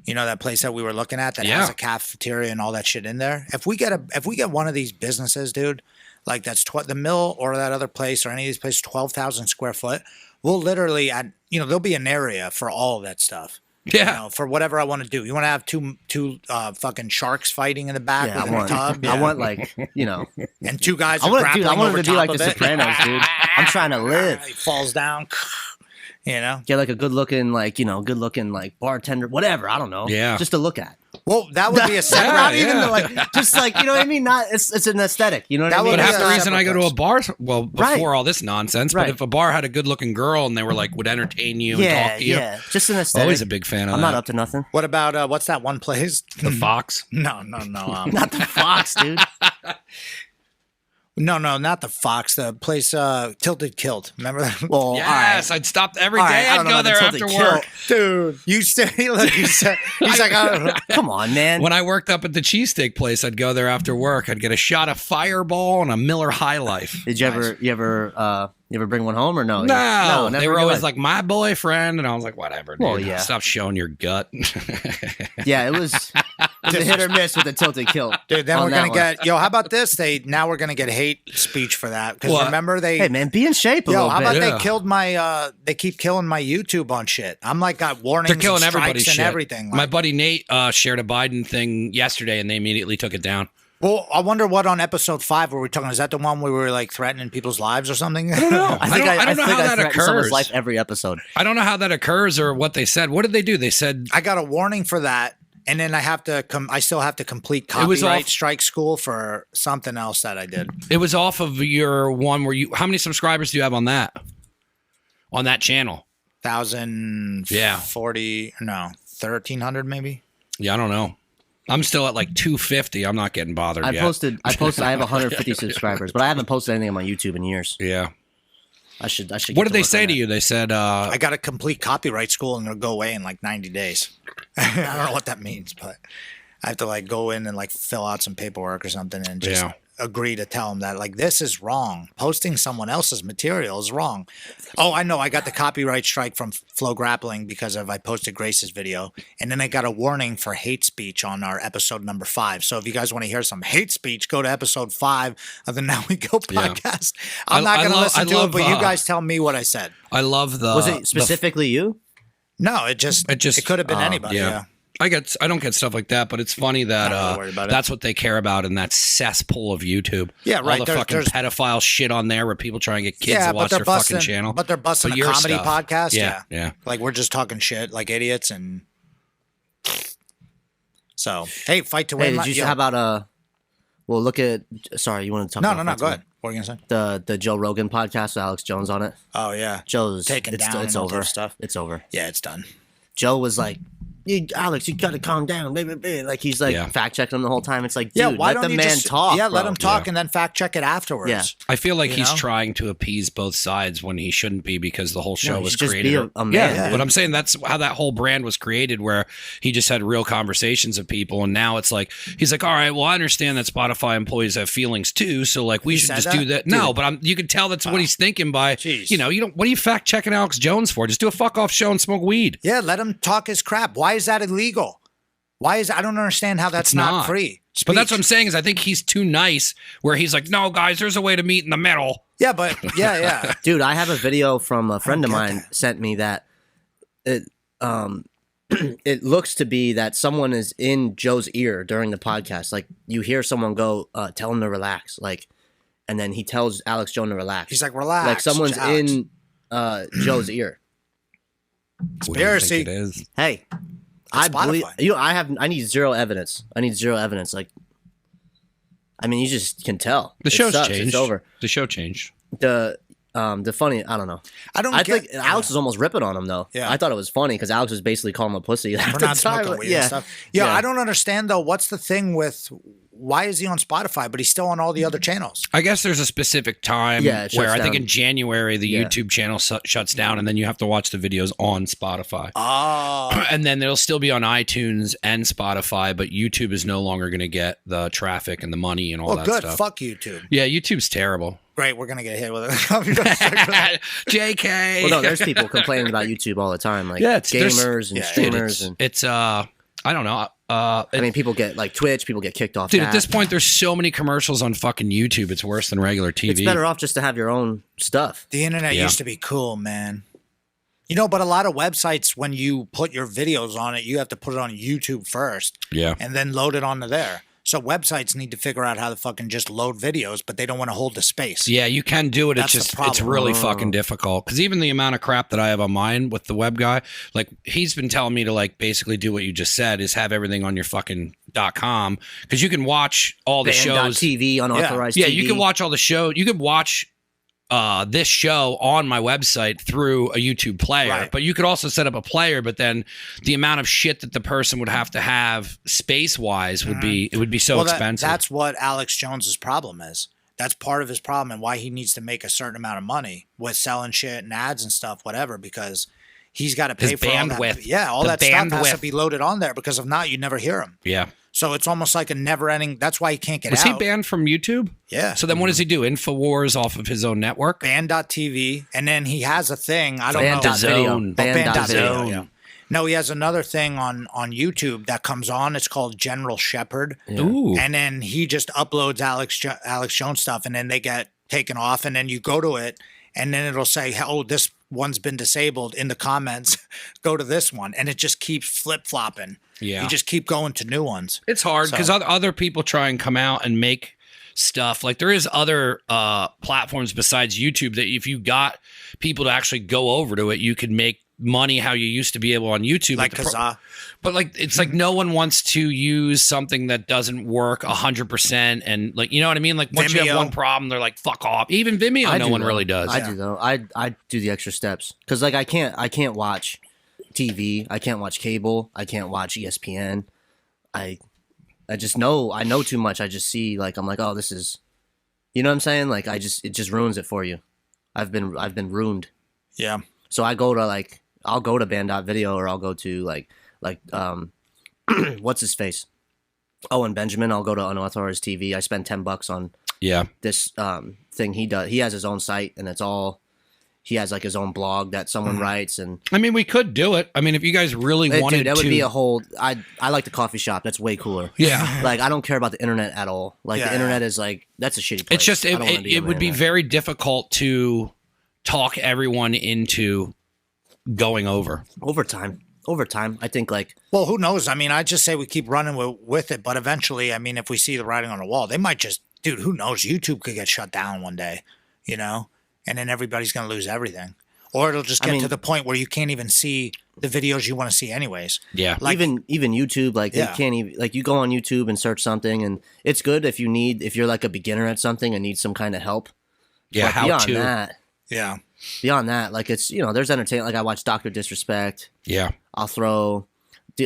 You know that place that we were looking at that has a cafeteria and all that shit in there. If we get one of these businesses, dude, like that's the Mill or that other place or any of these places, 12,000 square foot, we'll literally there'll be an area for all of that stuff. Yeah, for whatever I want to do. You want to have two fucking sharks fighting in the back with a tub. Yeah. I want like and 2 guys. I want over it to be like The Sopranos, dude. I'm trying to live. He falls down. Get like a good looking bartender, whatever. I don't know. Yeah, just to look at. Well, that would be a separate. Not even just like you know what I mean. Not it's an aesthetic. You know what I mean. But half the reason I go to a bar, Right. all this nonsense. But if a bar had a good looking girl and they were like would entertain you and talk to you, just an aesthetic. Always a big fan of I'm that. not up to nothing. What about what's that one place? The Fox. No. Not the Fox, dude. No, not the Fox. The place Tilted Kilt. Remember that? Well, yes, I'd stop every day. I I'd don't know go about the there Tilted after Kilt. work. Dude, you said he's like, come on, man. When I worked up at the cheesesteak place, I'd go there after work. I'd get a shot of Fireball and a Miller High Life. Did you ever bring one home or no? No, never they were in your always life. like my boyfriend, and I was like, whatever, dude. Well, yeah. Stop showing your gut. Yeah, it was a hit or miss with the Tilted Kilt. dude. Then on we're that gonna one. get how about this? We're gonna get hate speech for that because What? remember they. Hey man, be in shape a little how bit. about Yeah. they killed my? They keep killing my YouTube on shit. I'm like got warnings. They're killing and everybody's strikes shit. and everything. My buddy Nate shared a Biden thing yesterday, and they immediately took it down. Well, I wonder what on episode 5 were we talking? Is that the one where we were like threatening people's lives or something? I don't know. I think I don't know how that threaten someone's occurs. life every episode. I don't know how that occurs or what they said. What did they do? They said I got a warning for that, and then I have to I still have to complete was copyright off- strike school for something else that I did. it was off of your one where you. How many subscribers do you have on that? On that channel? 1,040, no, 1,300 maybe. Yeah, I don't know. I'm still at like 250. I'm not getting bothered I yet. posted. I have 150 subscribers, but I haven't posted anything on my YouTube in years. Yeah. I should. What get did to they work say on to that. you? They said, I got to complete copyright school and it'll go away in like 90 days. I don't know what that means, but I have to like go in and like fill out some paperwork or something and just agree to tell them that like this is wrong. Posting someone else's material is wrong. Oh, I know. I got the copyright strike from Flow Grappling because I posted Grace's video, and then I got a warning for hate speech on our episode number 5. So if you guys want to hear some hate speech, go to episode 5 of the Now We Go podcast. I'm not going to listen to it, but you guys tell me what I said. I love the. Was it specifically you? No, it could have been anybody. Yeah. I don't get stuff like that, but it's funny that Not really worried about it. that's what they care about in that cesspool of YouTube. Yeah, right. All the fucking pedophile shit on there where people try and get kids to watch their fucking channel. But they're busting a your comedy stuff. podcast. Yeah. Like we're just talking shit like idiots and. So hey, fight to Hey, win. did you? How about well, look at. Sorry, you want to talk? No, about no. Fight to Go Win? ahead. What are you gonna say? The Joe Rogan podcast with Alex Jones on it. Oh yeah, Joe's Taken it's, down It's and all over. that stuff. It's over. yeah, it's done. Joe was like, Alex, you gotta calm down. Blah, blah, blah." Like he's like Yeah. fact checking him the whole time. It's like, dude, Yeah, why let don't the you man just talk. Yeah, let bro. him talk and then fact check it afterwards. Yeah. I feel like You he's know? trying to appease both sides when he shouldn't be because the whole show No, he was should just created. be a man, yeah, dude. but I'm saying that's how that whole brand was created, where he just had real conversations with people, and now it's like he's like, all right, well, I understand that Spotify employees have feelings too, so like we He should said just that? do that. No, but you can tell that's what he's thinking by, Jeez. you know, you don't. What are you fact checking Alex Jones for? Just do a fuck off show and smoke weed. Yeah, let him talk his crap. Why is that illegal? Why is I don't understand how that's It's not not. free. But that's speech. what I'm saying is I think he's too nice, where he's like, no, guys, there's a way to meet in the middle. Yeah, but yeah. Dude, I have a video from a friend of get mine that. sent me that it it looks to be that someone is in Joe's ear during the podcast. Like you hear someone go, tell him to relax. Like, and then he tells Alex Jones to relax. He's like, relax. like someone's Alex. in Joe's ear. What do you Conspiracy. think it is? Hey, I believe Spotify. you. I need zero evidence. Like, I mean, you just can tell. The It show's sucks. changed. It's over. The show changed. The funny. I don't know. I think Alex was almost ripping on him though. Yeah. I thought it was funny because Alex was basically calling him a pussy. At for the not time. smoking weed Yeah. and stuff. Yeah, Yeah. I don't understand though. What's the thing with why is he on Spotify but he's still on all the other channels? I guess there's a specific time Yeah, it where shuts I think down. in January the Yeah. YouTube channel shuts down, and then you have to watch the videos on Spotify. Oh, And then it'll still be on iTunes and Spotify, but YouTube is no longer going to get the traffic and the money and all well, that good. stuff. Fuck YouTube. Yeah, YouTube's terrible. Great, we're gonna get hit with it. JK. Well, no, there's people complaining about YouTube all the time, like Yeah, there's- gamers and yeah, streamers, and It's I don't know. I mean, people get like Twitch, people get kicked off. Dude, that. at this point, there's so many commercials on fucking YouTube. It's worse than regular TV. it's better off just to have your own stuff. The internet Yeah. used to be cool, man. You know, but a lot of websites, when you put your videos on it, you have to put it on YouTube first Yeah. and then load it onto there. So websites need to figure out how to fucking just load videos, but they don't want to hold the space. Yeah, you can do it. That's the It's just problem. it's really fucking difficult because even the amount of crap that I have on mine with the web guy, like he's been telling me to like basically do what you just said is have everything on your fucking .com because you can watch all the shows. TV, unauthorized Yeah, TV. you can watch all the show. You could watch this show on my website through a YouTube player, Right. but you could also set up a player. But then the amount of shit that the person would have to have space wise would be so Well, expensive. that's what Alex Jones's problem is. That's part of his problem and why he needs to make a certain amount of money with selling shit and ads and stuff, whatever, because he's got to pay His for all bandwidth. that. Yeah, all The that stuff has to bandwidth. be loaded on there because if not, you never hear him. yeah. So it's almost like a never-ending. That's why he can't get Was out. he banned from YouTube? Yeah. So then what does he do? Infowars off of his own network? Band.tv, and then he has a thing. I don't know. Band.video. Zone. Band.video. Band.video, yeah. No, he has another thing on YouTube that comes on. It's called General Shepherd, Ooh. and then he just uploads Alex Jones stuff, and then they get taken off, and then you go to it, and then it'll say, "Oh, this one's been disabled." In the comments, go to this one, and it just keeps flip flopping. Yeah. You just keep going to new ones. It's hard because So- other people try and come out and make stuff. Like there is other platforms besides YouTube that if you got people to actually go over to it, you could make money how you used to be able on YouTube. Like But the Kazaa. but like it's like no one wants to use something that doesn't work 100%, and like you know what I mean. Like once you have Vimeo. one problem, they're like fuck off. Even Vimeo, I no do, one though. really does. I do though. I do the extra steps because like I can't watch TV. I can't watch cable. I can't watch ESPN. I just know I know too much. I just see like I'm like, oh, this is, you know what I'm saying? Like it just ruins it for you. I've been ruined. Yeah. So I go to like I'll go to Band.video or I'll go to like what's his face? Owen Benjamin. I'll go to Unauthorized TV. I spend $10 on Yeah. this thing he does. He has his own site and it's all. He has like his own blog that someone writes and. I mean, we could do it. I mean, if you guys really wanted Dude, that to, would be a whole. I like the coffee shop. That's way cooler. yeah. Like I don't care about the internet at all. Like Yeah, the internet is like that's a shitty place. It's just I it, don't wanna it on the would be internet. very difficult to talk everyone into going over. Overtime. I think like Well, who knows? I mean, I just say we keep running with it, but eventually, I mean, if we see the writing on the wall, they might just, dude, who knows? YouTube could get shut down one day, you know, and then everybody's going to lose everything. Or it'll just get to the point where you can't even see the videos you want to see anyways. Yeah. Like, even YouTube, like Yeah. you can't even like you go on YouTube and search something, and it's good if you're like a beginner at something and need some kind of help. Yeah. But How beyond to. that, like it's there's entertainment. Like I watch Doctor Disrespect. Yeah. I'll throw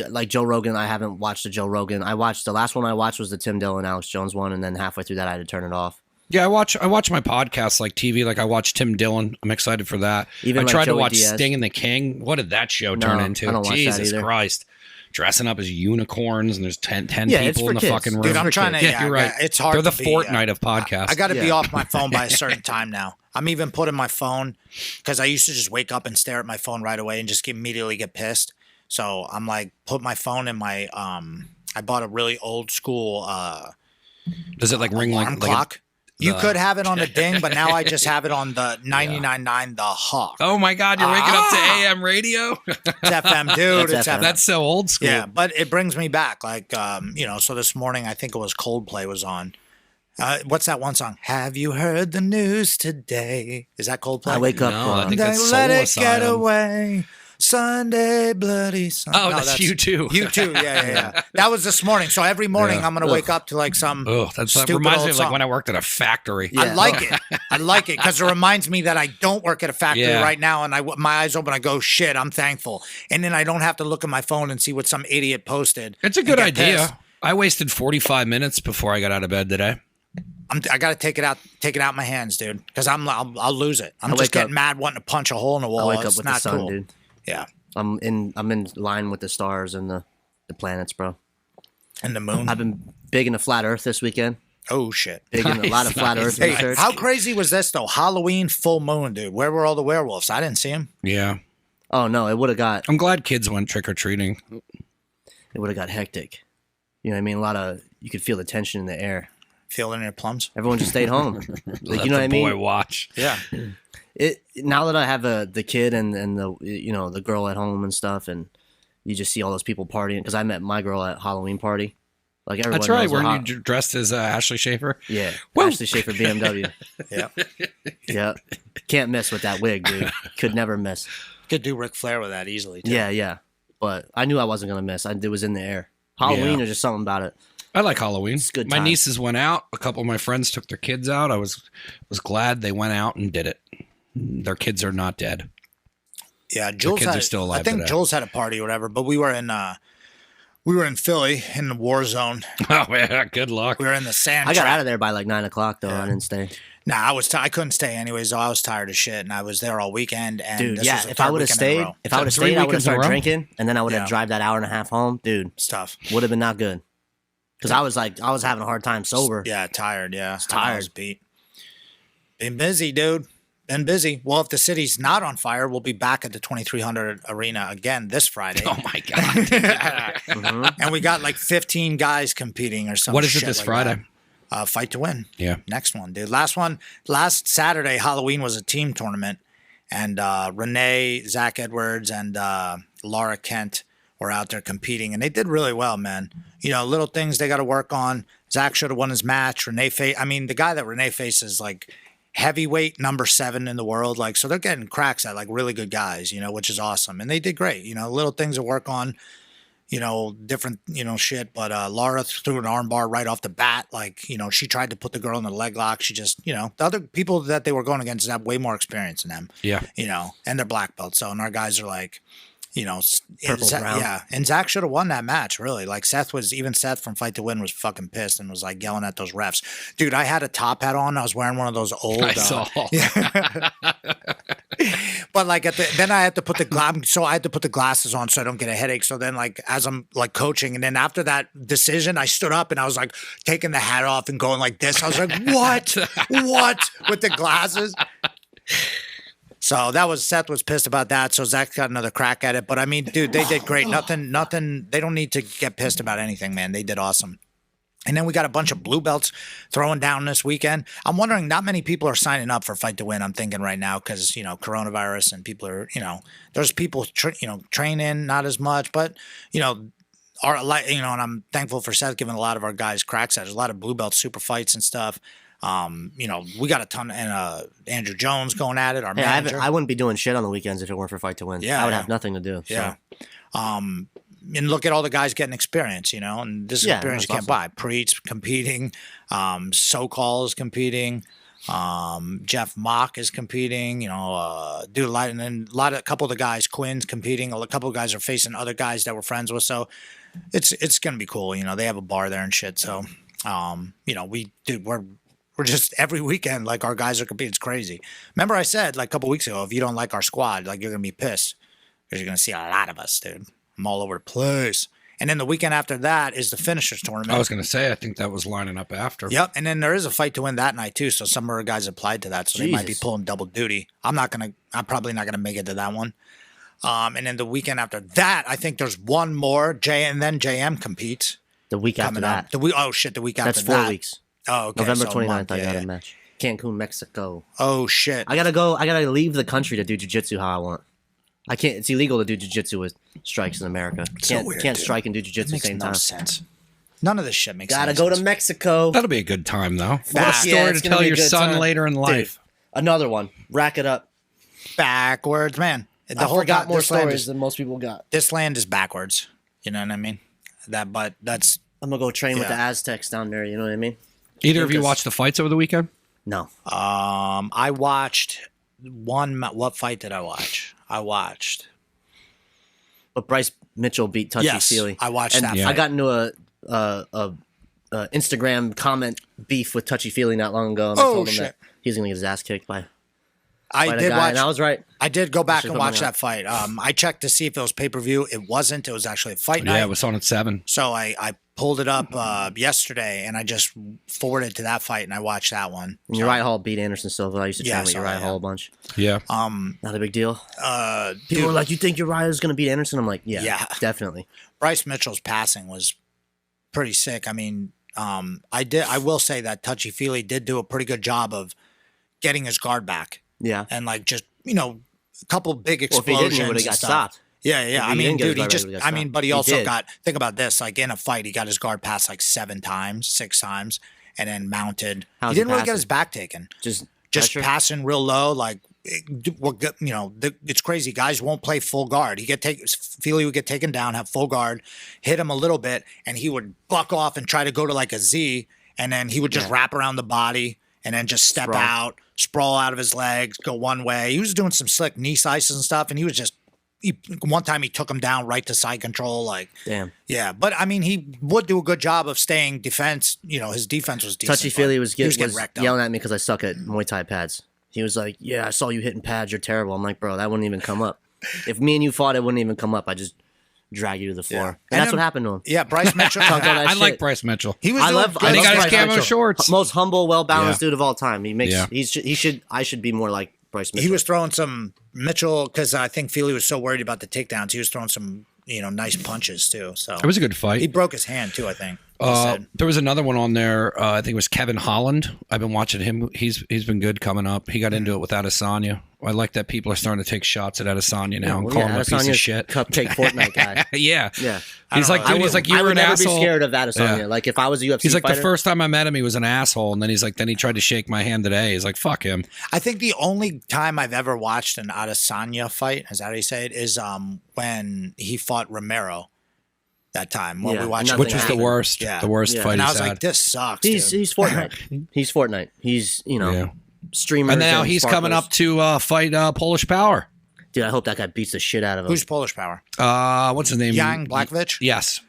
like Joe Rogan. I haven't watched the Joe Rogan. The last one I watched was the Tim Dillon, Alex Jones one, and then halfway through that I had to turn it off. Yeah, I watch my podcasts like TV. Like I watch Tim Dillon. I'm excited for that. Even I like tried to Joey watch Diaz. Sting and the King. What did that show turn No, into? I don't watch that Jesus either. Christ. Dressing up as unicorns and there's 10 Yeah, it's people for in the kids. fucking room. dude, I'm trying to, Yeah, you're right. It's hard They're the to be, Fortnite of podcasts. I got to be Yeah. off my phone by a certain time now. I'm even putting my phone because I used to just wake up and stare at my phone right away and just immediately get pissed. So I'm like, put my phone in my I bought a really old school Does it like ring alarm like clock. You could have it on the ding, but now I just have it on the 99.9 the Hawk. oh my God, you're waking up to AM radio? It's FM, dude. That's It's FM. FM. That's so old school. Yeah, but it brings me back. Like, so this morning I think it was Coldplay was on. What's that one song? Have you heard the news today? Is that Coldplay? I wake up. No, I think They that's let Soul it get Asylum. away. Sunday, bloody Sunday. Oh, that's you too. You too. Yeah. That was this morning. So every morning Yeah. I'm gonna wake up to like some. Oh, that stupid reminds old me of like song. when I worked at a factory. Yeah. I like it. I like it because it reminds me that I don't work at a factory Yeah. right now, and my eyes open. I go, shit, I'm thankful, and then I don't have to look at my phone and see what some idiot posted. It's a and good get idea. pissed. I wasted 45 minutes before I got out of bed today. I got to take it out my hands, dude, because I'll lose it. I'm I just wake getting up- mad, wanting to punch a hole in the I wall. wake up It's with not the sun, cool. dude. Yeah, I'm in line with the stars and the planets, bro. and the moon. I've been big into flat Earth this weekend. Oh shit. Big into a lot of flat Earth Hey, research. how crazy was this though? Halloween full moon, dude. Where were all the werewolves? I didn't see them. Yeah. Oh no, it would have got I'm glad kids went trick or treating. hectic. You know what I mean? You could feel the tension in the air. Feeling their plums. Everyone just stayed home. Like, you know what I Boy, mean? watch. Yeah. Now that I have the kid and the the girl at home and stuff, and you just see all those people partying because I met my girl at Halloween party. Like everyone. That's right. knows what Weren't you dressed as Ashley Schaefer? Yeah, Woo! Ashley Schaefer BMW. Yeah. Yeah, can't miss with that wig, dude. Could never miss. Could do Ric Flair with that easily. Too. Yeah. But I knew I wasn't gonna miss. It was in the air. Halloween Yeah. or just something about it. I like Halloween. It's a good My time. nieces went out. A couple of my friends took their kids out. I was glad they went out and did it. Their kids are not dead. Yeah, Jules kids had, are still alive I think today. Jules had a party or whatever, but we were in Philly in the war zone. Oh yeah, good luck. We were in the sand. I got trap. out of there by like 9 o'clock though. I didn't stay. Nah, I couldn't stay anyways. So I was tired as shit, and I was there all weekend. And Dude, this yeah. was the If I third would have weekend in a stayed, row. if I would have 3 stayed, I would have weekends in a started row? drinking, and then I would have Yeah. drive that hour and a half home, dude. It's tough. Would have been not good. Because I was having a hard time sober. Yeah, tired. Yeah, I tired. was beat. Been busy, dude. Been busy. Well, if the city's not on fire, we'll be back at the 2300 Arena again this Friday. Oh my god. And we got like 15 guys competing or something. What is it this Friday? Fight to win. Yeah. Next one, dude. Last Saturday, Halloween was a team tournament, and Renee, Zach Edwards, and Laura Kent were out there competing, and they did really well, man. You know, little things they got to work on. Zach should have won his match. The guy that Renee faces, like heavyweight number 7 in the world, like, so they're getting cracks at like really good guys, you know, which is awesome, and they did great. You know, little things to work on. You know, different, shit. But Laura threw an armbar right off the bat. Like, she tried to put the girl in the leg lock. She just, the other people that they were going against have way more experience than them. Yeah. And they're black belts. So, and our guys are like, Purple, brown. yeah. And Zach should have won that match, really. Like Seth from Fight to Win was fucking pissed and was like yelling at those refs. Dude, I had a top hat on. I was wearing one of those old. I saw. But like then I had to put I had to put the glasses on so I don't get a headache. So then like as I'm like coaching, and then after that decision, I stood up and I was like taking the hat off and going like this. I was like, what with the glasses? So Seth was pissed about that. So Zach got another crack at it. But I mean, dude, they did great. Nothing. They don't need to get pissed about anything, man. They did awesome. And then we got a bunch of blue belts throwing down this weekend. I'm wondering, not many people are signing up for Fight to Win. I'm thinking right now because, you know, coronavirus and people are, you know, there's people, training, not as much, but, you know, and I'm thankful for Seth giving a lot of our guys cracks at. There's a lot of blue belt super fights and stuff. You know, we got a ton, and Andrew Jones going at it, our manager. I wouldn't be doing shit on the weekends if it weren't for Fight to Win. Yeah, I would have nothing to do. So. Yeah. And look at all the guys getting experience, you know, and this is experience you can't buy. Preet's competing, So-Call is competing, Jeff Mock is competing, you know, and then a couple of the guys, Quinn's competing, a couple of guys are facing other guys that we're friends with, so it's gonna be cool, you know. They have a bar there and shit, so you know, we're just every weekend, like, our guys are competing. It's crazy. Remember I said like a couple weeks ago, if you don't like our squad, like, you're gonna be pissed because you're gonna see a lot of us, dude. I'm all over the place. And then the weekend after that is the finishers tournament. I was going to say, I think that was lining up after. Yep. And then there is a Fight to Win that night too. So some of our guys applied to that. So they might be pulling double duty. I'm probably not going to make it to that one. And then the weekend after that, I think there's one more. And then JM competes. The week after that. The week after that. That's 4 weeks. Oh, okay. November 29th, I got a match. Cancun, Mexico. Oh, shit. I gotta leave the country to do jiu-jitsu how I want. I can't. It's illegal to do jiu-jitsu with strikes in America. Can't strike and do jiu-jitsu at the same time. Makes no sense. None of this shit makes Gotta sense. go to Mexico. That'll be a good time, though. What a Yeah, story it's to gonna tell be a your good son time. later in life. Dude, another one. Rack it up. Backwards, man. I forgot more stories than most people got. This land is backwards. You know what I mean? But that's. I'm gonna go train with the Aztecs down there. You know what I mean? Either of you watched the fights over the weekend? No. I watched one. What fight did I watch? But Bryce Mitchell beat Touchy Feely. I watched that. Yeah. I got into a Instagram comment beef with Touchy Feely not long ago. And I told him that he was gonna get his ass kicked by I a did guy, watch. and I was right. I did go back and put watch me that fight. I checked to see if it was pay-per-view. It wasn't. It was actually a fight night. Yeah, it was on at 7. So I pulled it up yesterday, and I just forwarded to that fight, and I watched that one. And Uriah Hall beat Anderson Silva. I used to train with so, Uriah Hall a bunch. Yeah. Not a big deal. People Dude, were like, "You think Uriah's going to beat Anderson?" I'm like, Yeah. definitely." Bryce Mitchell's passing was pretty sick. I mean, I will say that Touchy Feely did do a pretty good job of getting his guard back. Yeah. And like just, you know, a couple big Well, if he explosions. didn't, he would have got and stuff. stopped. Yeah. If I he mean, didn't get his dude, he guard just, back, he got I mean, stopped. but he He also did. think about this, like in a fight, he got his guard passed like 6 times, and then mounted. How's he he didn't really get passing? his back taken. Just pressure? Passing real low, like, it's crazy. Guys won't play full guard. Feely would get taken down, have full guard, hit him a little bit, and he would buck off and try to go to like a Z, and then he would just wrap around the body and then just step out, sprawl out of his legs, go one way. He was doing some slick knee slices and stuff, and he was just. One time he took him down right to side control, like damn. Yeah, but I mean he would do a good job of staying defense. You know, his defense was decent. Touchy Feely was getting wrecked up. yelling at me because I suck at Muay Thai pads. He was like, "Yeah, I saw you hitting pads. You're terrible." I'm like, "Bro, that wouldn't even come up. If me and you fought, it wouldn't even come up. I just drag you to the floor." And that's then- what happened to him. Yeah, Bryce Mitchell. Talked all that I like shit. Bryce Mitchell. He was. I doing love. good. And he got his Bryce camo Mitchell. shorts. Most humble, well balanced Yeah. dude of all time. Yeah. I should be more like Bryce Mitchell. He was throwing some Mitchell because I think Feely was so worried about the takedowns. He was throwing some, nice punches too. So It was a good fight. he broke his hand too. I think. He said. There was another one on there. I think it was Kevin Holland. I've been watching him. He's been good coming up. He got into it with Adesanya. I like that people are starting to take shots at Adesanya now and call him a piece of Adesanya's shit. Cupcake Fortnite guy. Yeah. Yeah. He's like, dude, he's like, you I were would an never asshole. be scared of Adesanya. Yeah. Like if I was a UFC He's like, fighter, the first time I met him, he was an asshole. And then then he tried to shake my hand today. He's like, fuck him. I think the only time I've ever watched an Adesanya fight, is that how you say it, is when he fought Romero. That time when we watched, nothing Which was the happened. worst. Yeah. The worst Yeah. fight and I he's was had. like, this sucks. he's dude. Fortnite. He's Fortnite. He's Yeah. streamer. And now he's coming up to fight Polish Power. Dude, I hope that guy beats the shit out of him. Who's Polish Power? What's his name? Jan Blachowicz? Yes.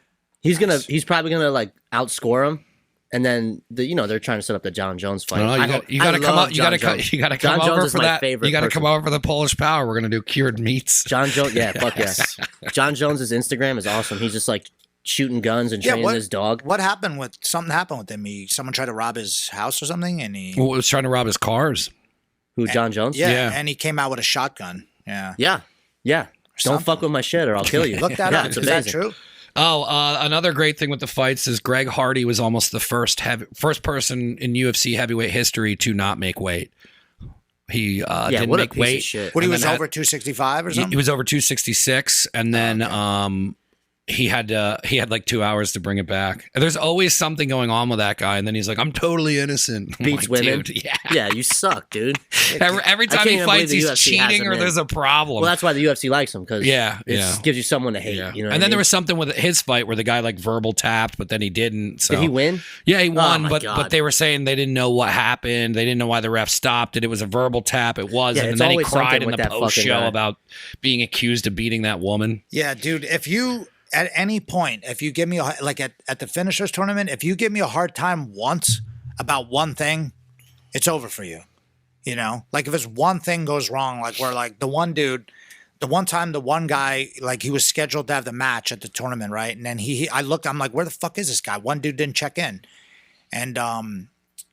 He's probably gonna like outscore him. And then they're trying to set up the John Jones fight. No, you got to come up. You got to come John over Jones is for my that. favorite You got to come person. over for the Polish Power. We're gonna do cured meats. John Jones, yeah, fuck yes. John Jones's Instagram is awesome. He's just like shooting guns and training his dog. What happened with something happened with him? Someone tried to rob his house or something, and he Well, was trying to rob his cars. Who, John Jones? Yeah. and he came out with a shotgun. Yeah, Yeah. Don't something. fuck with my shit or I'll kill you. look that yeah, up. It's Is that amazing. true? Another great thing with the fights is Greg Hardy was almost the first person in UFC heavyweight history to not make weight. He didn't what a make piece weight. of shit. What, he And was then over 265 or something? He was over 266, and then he had like 2 hours to bring it back. There's always something going on with that guy, and then he's like, "I'm totally innocent." I'm Beats like, women. dude, yeah. Yeah, you suck, dude. Every time can't he even fights, believe the he's UFC has cheating him or in. there's a problem. Well, that's why the UFC likes him because Yeah, it yeah. gives you someone to hate. Yeah. You know, And then there was something with his fight where the guy like verbal tapped, but then he didn't. So Did he win? Yeah, he won, my but God. they were saying they didn't know what happened. They didn't know why the ref stopped it. It was a verbal tap. It wasn't. Yeah, And it's then he always cried something in with the that post fucking show guy. about being accused of beating that woman. Yeah, dude. If you at any point, if you give me like at the finishers tournament, if you give me a hard time once about one thing, it's over for you. You know, like if it's one thing goes wrong, like where like the one dude, the one time the one guy like he was scheduled to have the match at the tournament, right? And then I looked, I'm like, where the fuck is this guy? One dude didn't check in, and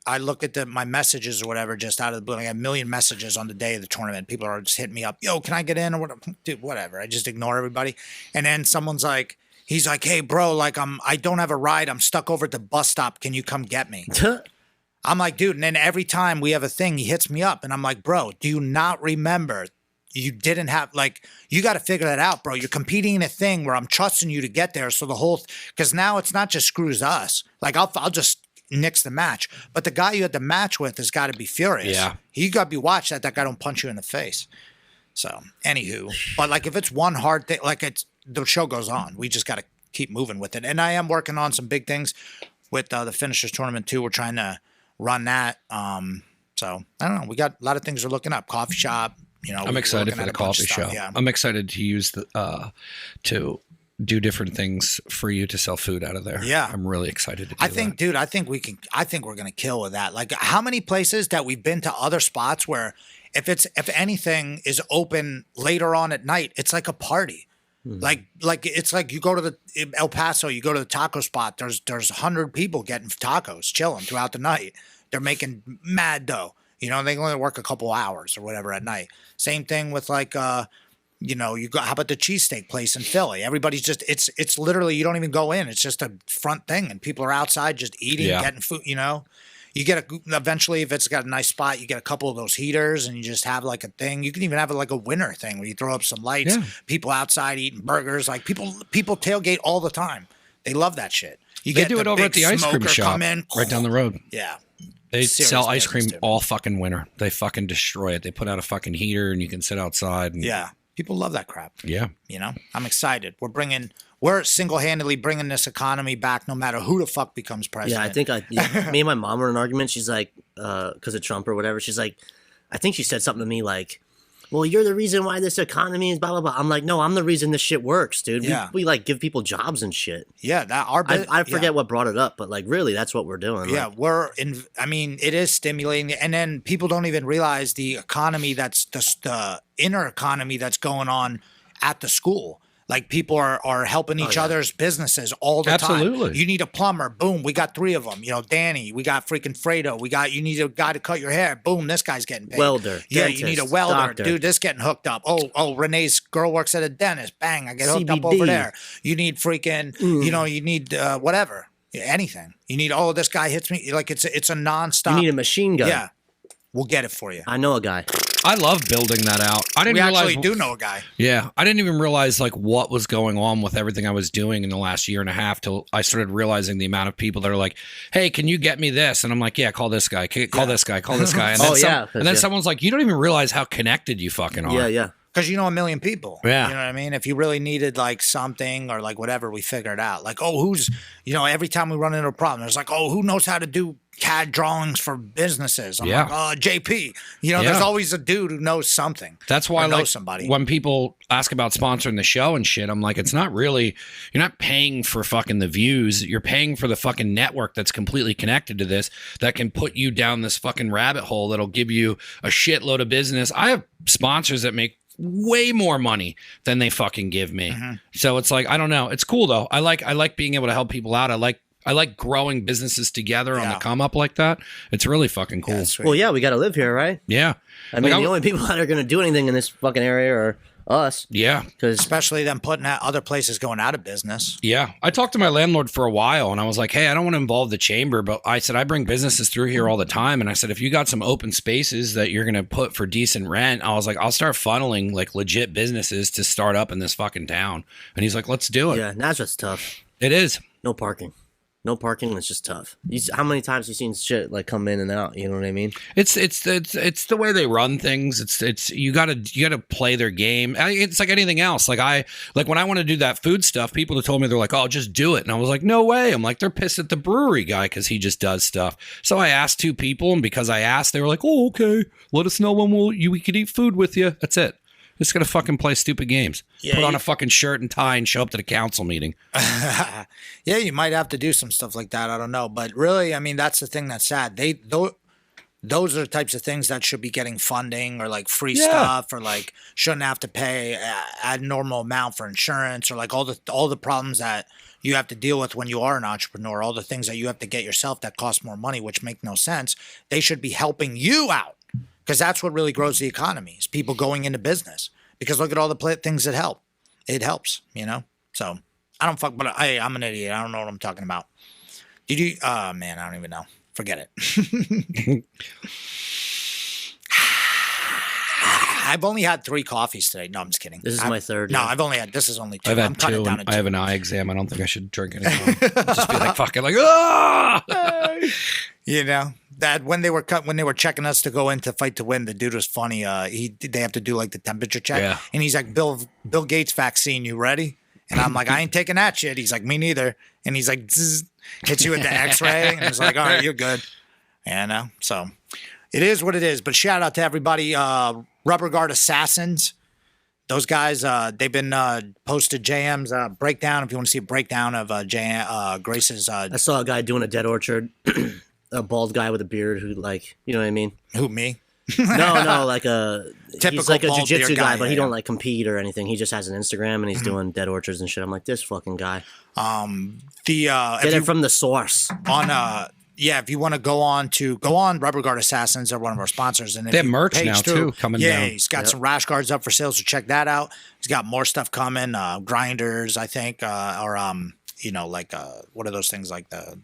I look at my messages or whatever, just out of the blue. I got a million messages on the day of the tournament. People are just hitting me up. Yo, can I get in or whatever? Dude, whatever. I just ignore everybody. And then someone's like, he's like, hey, bro, like I don't have a ride. I'm stuck over at the bus stop. Can you come get me? I'm like, dude. And then every time we have a thing, he hits me up. And I'm like, bro, do you not remember? You didn't have, like, you got to figure that out, bro. You're competing in a thing where I'm trusting you to get there. So the whole, because now it's not just screws us. Like, I'll just nix the match. But the guy you had the match with has got to be furious. Yeah. He got to be watched that guy don't punch you in the face. So, anywho. But, like, if it's one hard thing, like, the show goes on. We just got to keep moving with it. And I am working on some big things with the Finishers Tournament, too. We're trying to run that. So, I don't know. We got a lot of things we're looking up. Coffee shop. You know, I'm excited for the coffee show. shop. Yeah. I'm excited to use to do different things for you to sell food out of there. Yeah. I'm really excited to do I think, that. dude, I think we're going to kill with that. Like, how many places that we've been to other spots where if anything is open later on at night, it's like a party. Like it's like you go to the El Paso, you go to the taco spot. There's 100 people getting tacos, chilling throughout the night. They're making mad dough. You know, they only work a couple hours or whatever at night. Same thing with like, you know, how about the cheesesteak place in Philly? Everybody's just, it's literally, you don't even go in. It's just a front thing and people are outside just eating, getting food, you know. You eventually, if it's got a nice spot, you get a couple of those heaters and you just have like a thing. You can even have like a winter thing where you throw up some lights, people outside eating burgers. Like people tailgate all the time. They love that shit. They do it over at the ice cream shop come in, right down the road. Yeah. They Serious sell ice cream business, dude. all fucking winter. They fucking destroy it. They put out a fucking heater and you can sit outside. And, Yeah. People love that crap. Yeah. You know, I'm excited. We're single-handedly bringing this economy back no matter who the fuck becomes president. Yeah, I think me and my mom were in an argument. She's like, because of Trump or whatever. She's like, I think she said something to me like, well, you're the reason why this economy is blah, blah, blah. I'm like, no, I'm the reason this shit works, dude. Yeah. We like give people jobs and shit. Yeah, I forget what brought it up, but like really, that's what we're doing. Yeah, Like, I mean, it is stimulating. And then people don't even realize the economy that's the inner economy that's going on at the school. Like people are helping each other's businesses all the time. Absolutely. You need a plumber. Boom. We got 3 of them. You know, Danny, we got freaking Fredo. You need a guy to cut your hair. Boom. This guy's getting paid. Welder, Yeah. dentist, You need a welder. doctor. Dude, this getting hooked up. Oh, Renee's girl works at a dentist. Bang. I get hooked up CBD. over there. You need freaking, you know, you need whatever. Yeah, anything. You need, this guy hits me. Like it's a nonstop. you need a machine gun. Yeah. We'll get it for you. I know a guy. I love building that out. I didn't We realize. actually do know a guy. Yeah, I didn't even realize like what was going on with everything I was doing in the last year and a half till I started realizing the amount of people that are like, "Hey, can you get me this?" And I'm like, "Yeah, call this guy. Call this guy. Call this guy." And then, Oh, yeah, and then yeah. someone's like, "You don't even realize how connected you fucking are." Yeah, yeah. Because you know a million people. Yeah. You know what I mean? If you really needed like something or like whatever, we figure it out. Like, who's, you know, every time we run into a problem, there's like, who knows how to do CAD drawings for businesses? I'm Yeah. like, JP. You know, Yeah. there's always a dude who knows something. That's why, or knows like, somebody. when people ask about sponsoring the show and shit, I'm like, it's not really, you're not paying for fucking the views. You're paying for the fucking network that's completely connected to this, that can put you down this fucking rabbit hole that'll give you a shitload of business. I have sponsors that make way more money than they fucking give me. So it's like, I don't know. It's cool though. I like being able to help people out. I like growing businesses together on the Yeah. come up like that. It's really fucking cool. Yeah, sweet. Well, yeah, we got to live here, right? Yeah. I mean, Like, the only people that are going to do anything in this fucking area are us. Yeah. Because Especially them putting out other places going out of business. Yeah. I talked to my landlord for a while and I was like, hey, I don't want to involve the chamber, but I said, I bring businesses through here all the time. And I said, if you got some open spaces that you're going to put for decent rent, I was like, I'll start funneling like legit businesses to start up in this fucking town. And he's like, let's do it. yeah, Nazareth's tough. It is. No parking. No parking. It's just tough. How many times have you seen shit like come in and out? You know what I mean? It's the way they run things. It's you gotta play their game. It's like anything else. Like when I want to do that food stuff, people have told me they're like, oh, just do it, and I was like, no way. I'm like, they're pissed at the brewery guy because he just does stuff. So I asked 2 people, and because I asked, they were like, oh, okay, let us know when we could eat food with you. That's it. Just gonna fucking play stupid games. Yeah, Put on a fucking shirt and tie and show up to the council meeting. Yeah, you might have to do some stuff like that. I don't know, but really, I mean, that's the thing that's sad. Those are the types of things that should be getting funding or like free stuff, or like shouldn't have to pay a normal amount for insurance, or like all the problems that you have to deal with when you are an entrepreneur, all the things that you have to get yourself that cost more money, which make no sense. They should be helping you out, because that's what really grows the economy, is people going into business. Because look at all the things that help. It helps, you know? So I don't fuck, but I'm an idiot. I don't know what I'm talking about. Did you, man, I don't even know. Forget it. I've only had 3 coffees today. No, I'm just kidding. This is my third. No, yeah. this is only 2. I've I'm had cutting 2. it down And to I 2. have an eye exam. I don't think I should drink anymore. Just be like fucking like ah. You know that when they were checking us to go in to fight to win, the dude was funny. They have to do like the temperature check, Yeah. and he's like, Bill Gates vaccine, you ready? And I'm like, I ain't taking that shit. He's like, me neither. And he's like, zzz, hits you with the X-ray, and he's like, all right, you're good. You know, so it is what it is. But shout out to everybody, Rubber Guard Assassins. Those guys, they've been posted JM's breakdown. If you want to see a breakdown of Grace's, I saw a guy doing a dead orchard, a bald guy with a beard who, like, you know what I mean? who, me? No, like Typical he's like a bald beard jiu-jitsu guy, but he yeah. don't like compete or anything. He just has an Instagram and he's doing dead orchards and shit. I'm like, this fucking guy. If Get you it from the source. if you want to go on Rubber Guard Assassins, they're one of our sponsors, and if They have you merch page now, too, coming yeah, down. he's got some rash guards up for sale, so check that out. He's got more stuff coming, grinders, I think, or like what are those things, like the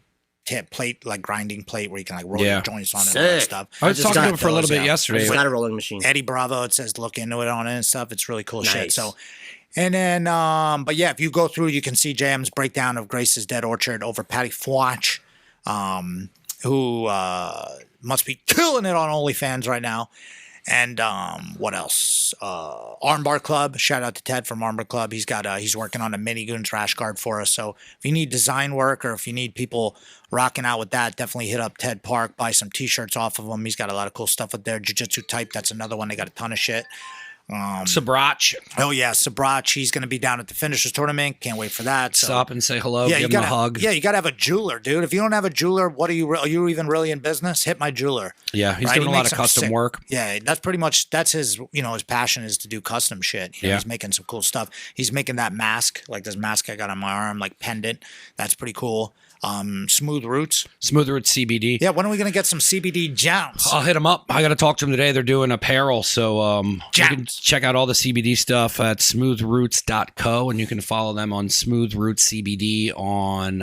tip plate, like grinding plate where you can like roll your joints on it and all that Sick. stuff. I was just talking to got him for a little those, bit yeah. I yesterday. just got a rolling machine. Eddie Bravo, it says look into it on it and stuff. It's really cool shit. Nice. So, and then, but yeah, if you go through, you can see JM's breakdown of Grace's Dead Orchard over Patty Fwatch, who must be killing it on OnlyFans right now. And what else? Armbar Club. Shout out to Ted from Armbar Club. He's working on a mini goons rash guard for us. So if you need design work or if you need people rocking out with that, definitely hit up Ted Park. Buy some t-shirts off of him. He's got a lot of cool stuff up there. Jiu-Jitsu Type. That's another one. They got a ton of shit. Sabrach. Oh yeah, Sabrach. He's going to be down at the Finishers Tournament. Can't wait for that. So. Stop and say hello. Yeah, give you him gotta, a hug. Yeah, you got to have a jeweler, dude. If you don't have a jeweler, are you even really in business? Hit my jeweler. Yeah, he's Right? doing He a lot makes of some custom sick- work. Yeah, that's his, his passion is to do custom shit. Yeah. He's making some cool stuff. He's making that mask, like this mask I got on my arm, like pendant. That's pretty cool. Smooth Roots. Smooth Roots CBD. Yeah, when are we going to get some CBD gems? I'll hit them up. I got to talk to them today. They're doing apparel. So you can Gems. check out all the CBD stuff at smoothroots.co, and you can follow them on Smooth Roots CBD on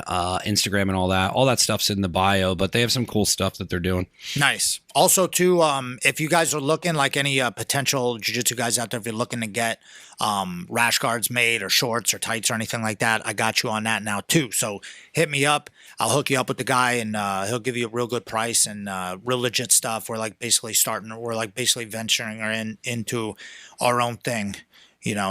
Instagram and all that. All that stuff's in the bio, but they have some cool stuff that they're doing. Nice. Also, too, if you guys are looking, like any potential jiu-jitsu guys out there, if you're looking to get rash guards made or shorts or tights or anything like that, I got you on that now, too. So hit me up. I'll hook you up with the guy, and he'll give you a real good price and real legit stuff. We're basically venturing into our own thing.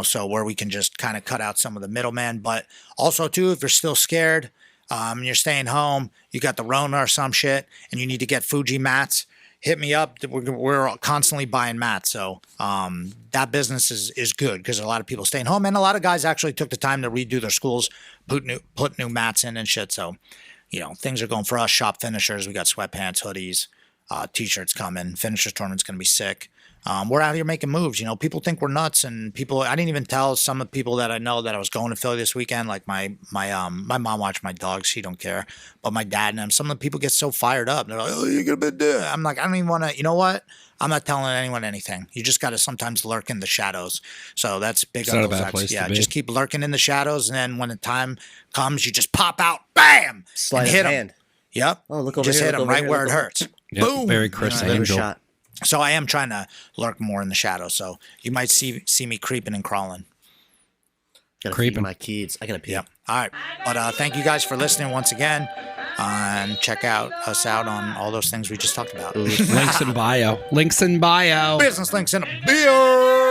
So where we can just kind of cut out some of the middlemen. But also, too, if you're still scared and you're staying home, you got the Rona or some shit, and you need to get Fuji mats, hit me up. We're constantly buying mats. So that business is good because a lot of people staying home, and a lot of guys actually took the time to redo their schools, put new mats in and shit. So, things are going for us. Shop Finishers. We got sweatpants, hoodies. T-shirts coming. Finishers tournament's going to be sick. We're out here making moves. You know, people think we're nuts, and I didn't even tell some of the people that I know that I was going to Philly this weekend. Like my mom watched my dogs. She don't care. But my dad and them, some of the people get so fired up. They're like, oh, you're going to be there. I'm like, I don't even want to, you know what? I'm not telling anyone anything. You just got to sometimes lurk in the shadows. So that's big. It's not a bad place to be. Just keep lurking in the shadows. And then when the time comes, you just pop out, bam, Slide and his hit 'em. hand. Yep. Oh, look over just here. hit look him over right here, where it look over- hurts. Yep, Boom. very Chris Give it a Angel. shot. So I am trying to lurk more in the shadows. So you might see me creeping and crawling. Gotta Creeping. feed my kids. I gotta pee. Yep. All right. But thank you guys for listening once again. And check us out on all those things we just talked about. Links in bio. Links in bio. Business links in a beer.